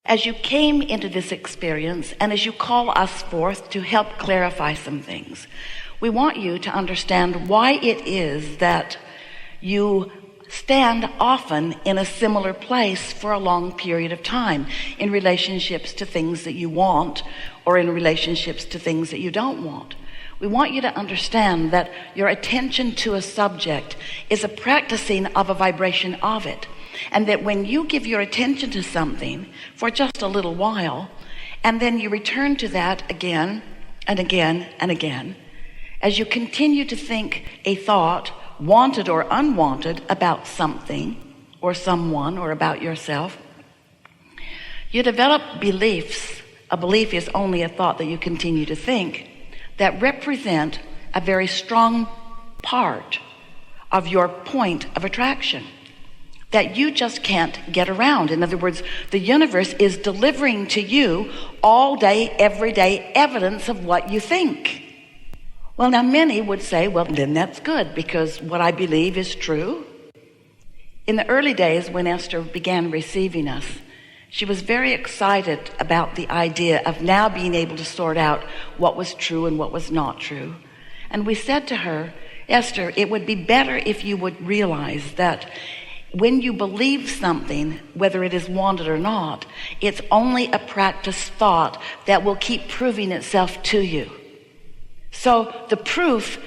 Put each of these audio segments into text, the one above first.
As you came into this experience and as you call us forth to help clarify some things, we want you to understand why it is that you stand often in a similar place for a long period of time in relationships to things that you want or in relationships to things that you don't want. We want you to understand that your attention to a subject is a practicing of a vibration of it, and that when you give your attention to something for just a little while and then you return to that again and again and again, as you continue to think a thought, wanted or unwanted, about something or someone or about yourself, you develop beliefs. A belief is only a thought that you continue to think, that represent a very strong part of your point of attraction that you just can't get around. In other words, the universe is delivering to you all day, every day, evidence of what you think. Well, now many would say, well, then that's good, because what I believe is true. In the early days when Esther began receiving us, she was very excited about the idea of now being able to sort out what was true and what was not true. And we said to her, Esther, it would be better if you would realize that when you believe something, whether it is wanted or not, it's only a practice thought that will keep proving itself to you. So the proof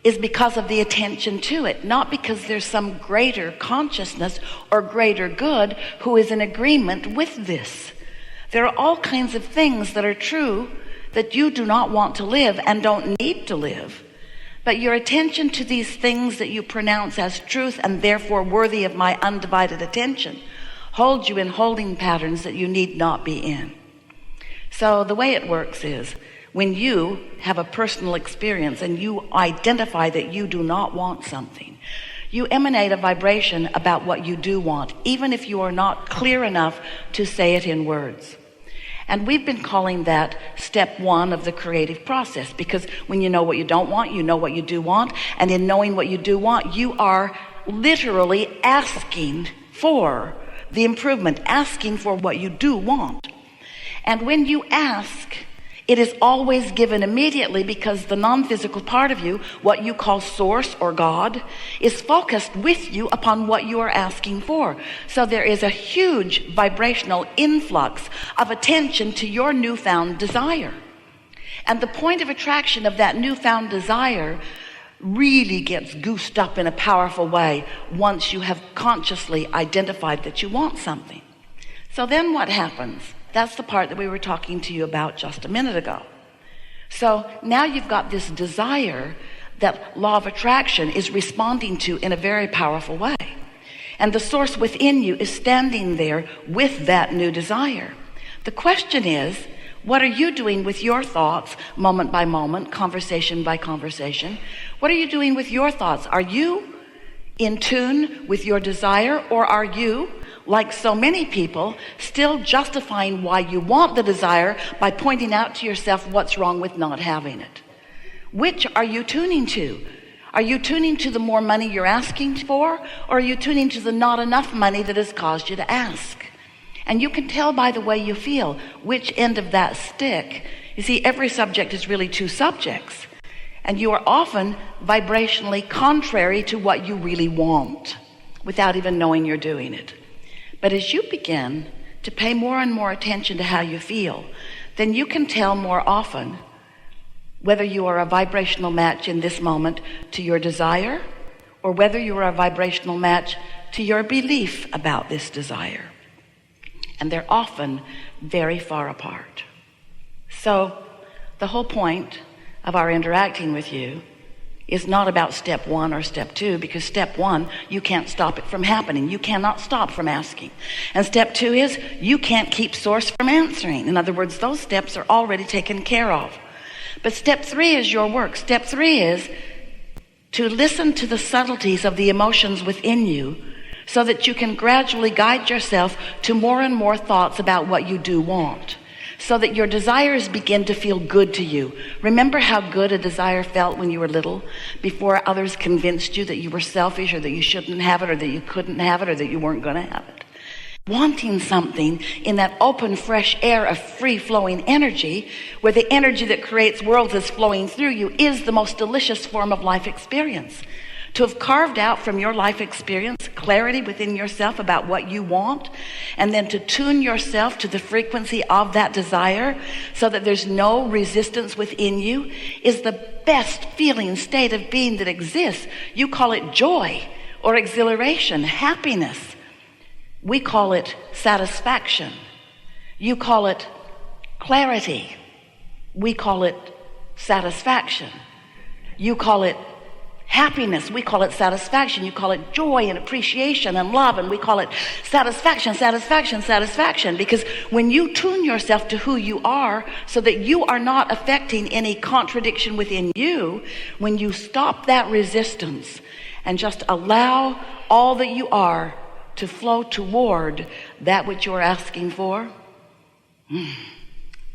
is because of the attention to it, not because there's some greater consciousness or greater good who is in agreement with this. There are all kinds of things that are true that you do not want to live and don't need to live. But your attention to these things that you pronounce as truth and therefore worthy of my undivided attention holds you in holding patterns that you need not be in. So the way it works is, when you have a personal experience and you identify that you do not want something, you emanate a vibration about what you do want, even if you are not clear enough to say it in words. And we've been calling that step one of the creative process, because when you know what you don't want, you know what you do want. And in knowing what you do want, you are literally asking for the improvement, asking for what you do want. And when you ask, it is always given immediately, because the non-physical part of you, what you call source or God, is focused with you upon what you are asking for. So there is a huge vibrational influx of attention to your newfound desire. And the point of attraction of that newfound desire really gets goosed up in a powerful way once you have consciously identified that you want something. So then what happens? That's the part that we were talking to you about just a minute ago. So now you've got this desire that law of attraction is responding to in a very powerful way. And the source within you is standing there with that new desire. The question is, what are you doing with your thoughts moment by moment, conversation by conversation? What are you doing with your thoughts? Are you in tune with your desire, or are you, like so many people, still justifying why you want the desire by pointing out to yourself what's wrong with not having it? Which are you tuning to? Are you tuning to the more money you're asking for, or are you tuning to the not enough money that has caused you to ask? And you can tell by the way you feel which end of that stick. You see, every subject is really two subjects, and you are often vibrationally contrary to what you really want without even knowing you're doing it. But as you begin to pay more and more attention to how you feel, then you can tell more often whether you are a vibrational match in this moment to your desire, or whether you are a vibrational match to your belief about this desire. And they're often very far apart. So the whole point of our interacting with you is not about step one or step two, because step one, you can't stop it from happening. You cannot stop from asking. And step two is, you can't keep source from answering. In other words, those steps are already taken care of. But step three is your work. Step three is to listen to the subtleties of the emotions within you, so that you can gradually guide yourself to more and more thoughts about what you do want, so that your desires begin to feel good to you. Remember how good a desire felt when you were little, before others convinced you that you were selfish, or that you shouldn't have it, or that you couldn't have it, or that you weren't going to have it. wanting something in that open, fresh air of free-flowing energy, where the energy that creates worlds is flowing through you, is the most delicious form of life experience. To have carved out from your life experience clarity within yourself about what you want, and then to tune yourself to the frequency of that desire so that there's no resistance within you, is the best feeling state of being that exists. You call it joy or exhilaration, happiness. We call it satisfaction. You call it clarity. We call it satisfaction. You call it happiness. We call it satisfaction. You call it joy and appreciation and love, and we call it satisfaction, satisfaction, satisfaction. Because when you tune yourself to who you are so that you are not affecting any contradiction within you, when you stop that resistance and just allow all that you are to flow toward that which you're asking for,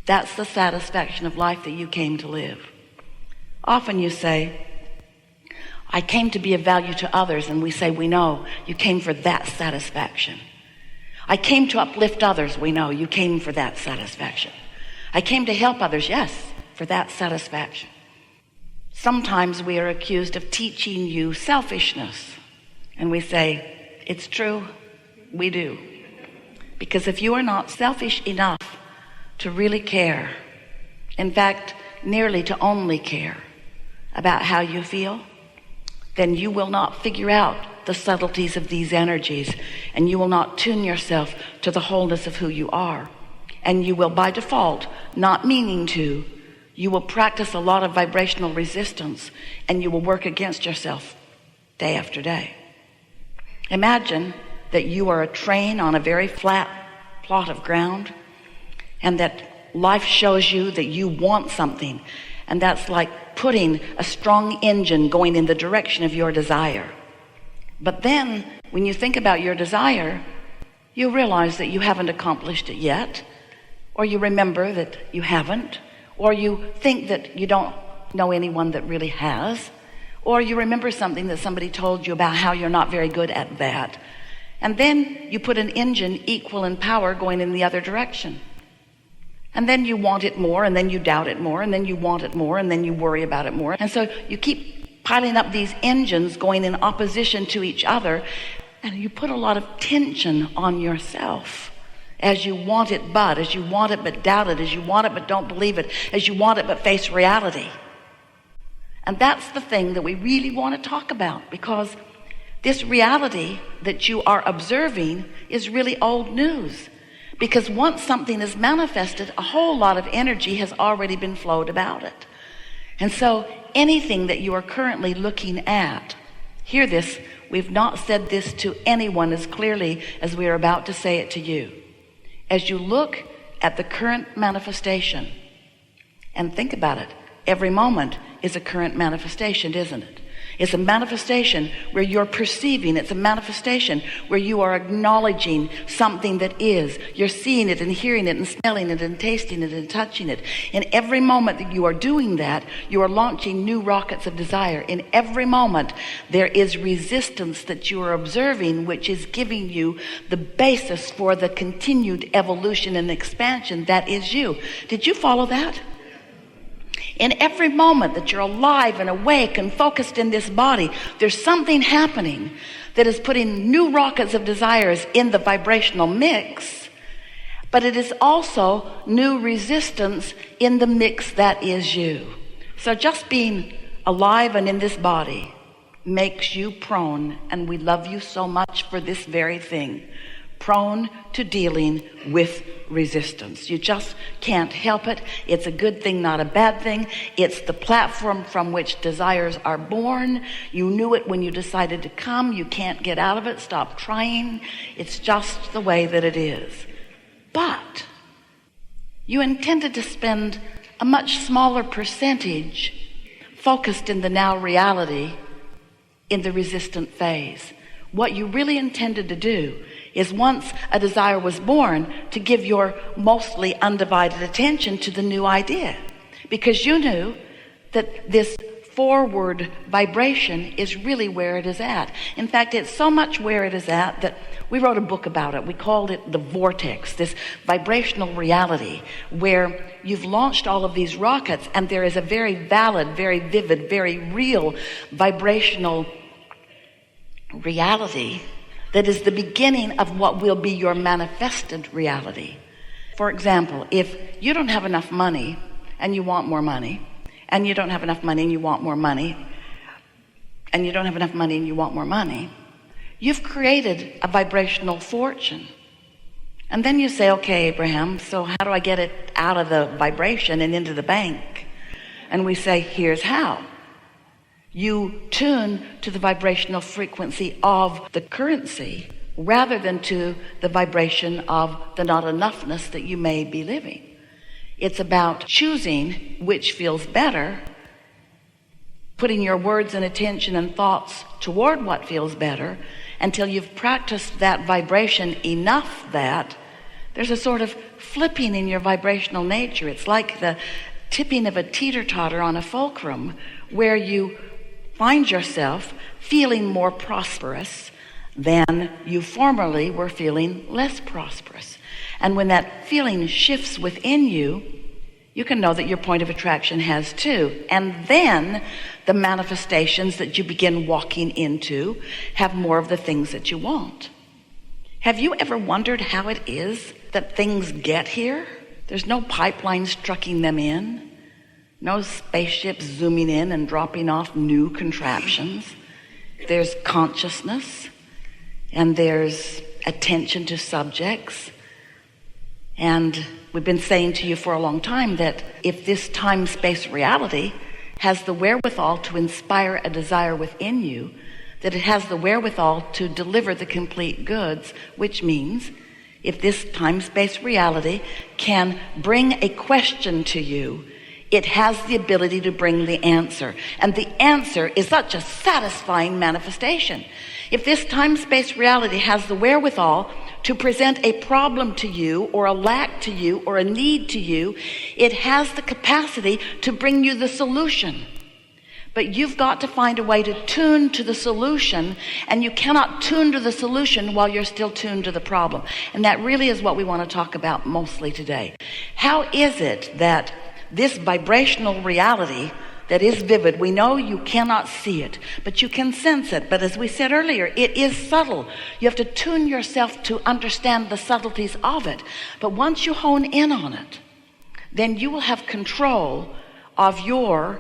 that's the satisfaction of life that you came to live. Often you say, I came to be of value to others, and we say, we know you came for that satisfaction. I came to uplift others. We know you came for that satisfaction. I came to help others. Yes, for that satisfaction. Sometimes we are accused of teaching you selfishness, and we say, it's true, we do. Because if you are not selfish enough to really care, in fact, nearly to only care about how you feel, then you will not figure out the subtleties of these energies, and you will not tune yourself to the wholeness of who you are. And you will, by default, not meaning to, you will practice a lot of vibrational resistance, and you will work against yourself day after day. Imagine that you are a train on a very flat plot of ground, and that life shows you that you want something, and that's like putting a strong engine going in the direction of your desire. But then when you think about your desire, you realize that you haven't accomplished it yet, or you remember that you haven't, or you think that you don't know anyone that really has, or you remember something that somebody told you about how you're not very good at that. And then you put an engine equal in power going in the other direction. And then you want it more, and then you doubt it more, and then you want it more, and then you worry about it more. And so you keep piling up these engines going in opposition to each other, and you put a lot of tension on yourself as you want it but, as you want it but doubt it, as you want it but don't believe it, as you want it but face reality. And that's the thing that we really want to talk about, because this reality that you are observing is really old news. Because once something is manifested, a whole lot of energy has already been flowed about it. And so anything that you are currently looking at, hear this, we've not said this to anyone as clearly as we are about to say it to you. As you look at the current manifestation, and think about it, every moment is a current manifestation, isn't it? It's a manifestation where you're perceiving. It's a manifestation where you are acknowledging something that is. You're seeing it and hearing it and smelling it and tasting it and touching it. In every moment that you are doing that, you are launching new rockets of desire. In every moment, there is resistance that you are observing, which is giving you the basis for the continued evolution and expansion that is you. Did you follow that? In every moment that you're alive and awake and focused in this body, there's something happening that is putting new rockets of desires in the vibrational mix, but it is also new resistance in the mix that is you. So just being alive and in this body makes you prone, and we love you so much for this very thing, prone to dealing with resistance. You just can't help it. It's a good thing, not a bad thing. It's the platform from which desires are born. You knew it when you decided to come. You can't get out of it. Stop trying. It's just the way that it is. But you intended to spend a much smaller percentage focused in the now reality in the resistant phase. What you really intended to do is, once a desire was born, to give your mostly undivided attention to the new idea, because you knew that this forward vibration is really where it is at. In fact, it's so much where it is at that we wrote a book about it. We called it the vortex, this vibrational reality where you've launched all of these rockets, and there is a very valid, very vivid, very real vibrational reality that is the beginning of what will be your manifested reality. For example, if you don't have enough money and you want more money, and you don't have enough money and you want more money, and you don't have enough money and you want more money, you've created a vibrational fortune. And then you say, okay, Abraham, so how do I get it out of the vibration and into the bank? And we say, here's how. You tune to the vibrational frequency of the currency rather than to the vibration of the not enoughness that you may be living. It's about choosing which feels better, putting your words and attention and thoughts toward what feels better until you've practiced that vibration enough that there's a sort of flipping in your vibrational nature. It's like the tipping of a teeter-totter on a fulcrum, where you find yourself feeling more prosperous than you formerly were feeling less prosperous. And when that feeling shifts within you, you can know that your point of attraction has too. And then the manifestations that you begin walking into have more of the things that you want. Have you ever wondered how it is that things get here? There's no pipelines trucking them in, no spaceships zooming in and dropping off new contraptions. There's consciousness, and there's attention to subjects. And we've been saying to you for a long time that if this time-space reality has the wherewithal to inspire a desire within you, that it has the wherewithal to deliver the complete goods, which means if this time-space reality can bring a question to you, it has the ability to bring the answer. And the answer is such a satisfying manifestation. If this time-space reality has the wherewithal to present a problem to you, or a lack to you, or a need to you, it has the capacity to bring you the solution. But you've got to find a way to tune to the solution, and you cannot tune to the solution while you're still tuned to the problem. And that really is what we want to talk about mostly today. How is it that this vibrational reality that is vivid, we know you cannot see it, but you can sense it. But as we said earlier, it is subtle. You have to tune yourself to understand the subtleties of it. But once you hone in on it, then you will have control of your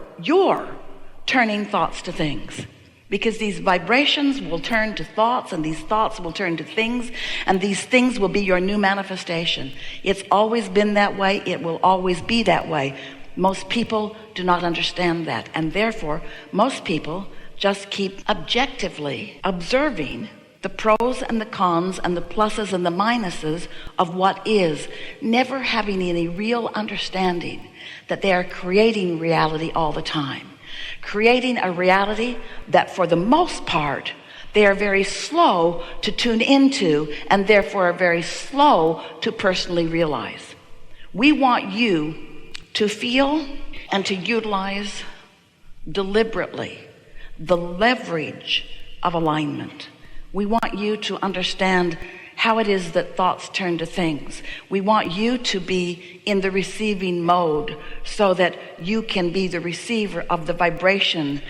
turning thoughts to things. Because these vibrations will turn to thoughts, and these thoughts will turn to things, and these things will be your new manifestation. It's always been that way. It will always be that way. Most people do not understand that, and therefore most people just keep objectively observing the pros and the cons and the pluses and the minuses of what is, never having any real understanding that they are creating reality all the time, creating a reality that for the most part they are very slow to tune into, and therefore are very slow to personally realize. We want you to feel and to utilize deliberately the leverage of alignment. We want you to understand how it is that thoughts turn to things. We want you to be in the receiving mode so that you can be the receiver of the vibration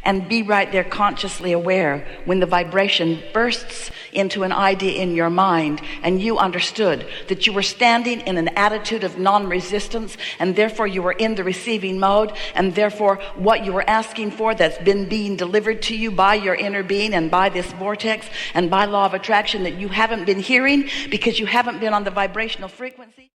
and be right there consciously aware when the vibration bursts into an idea in your mind, and you understood that you were standing in an attitude of non-resistance, and therefore you were in the receiving mode, and therefore what you were asking for that's been being delivered to you by your inner being and by this vortex and by law of attraction that you haven't been hearing because you haven't been on the vibrational frequency.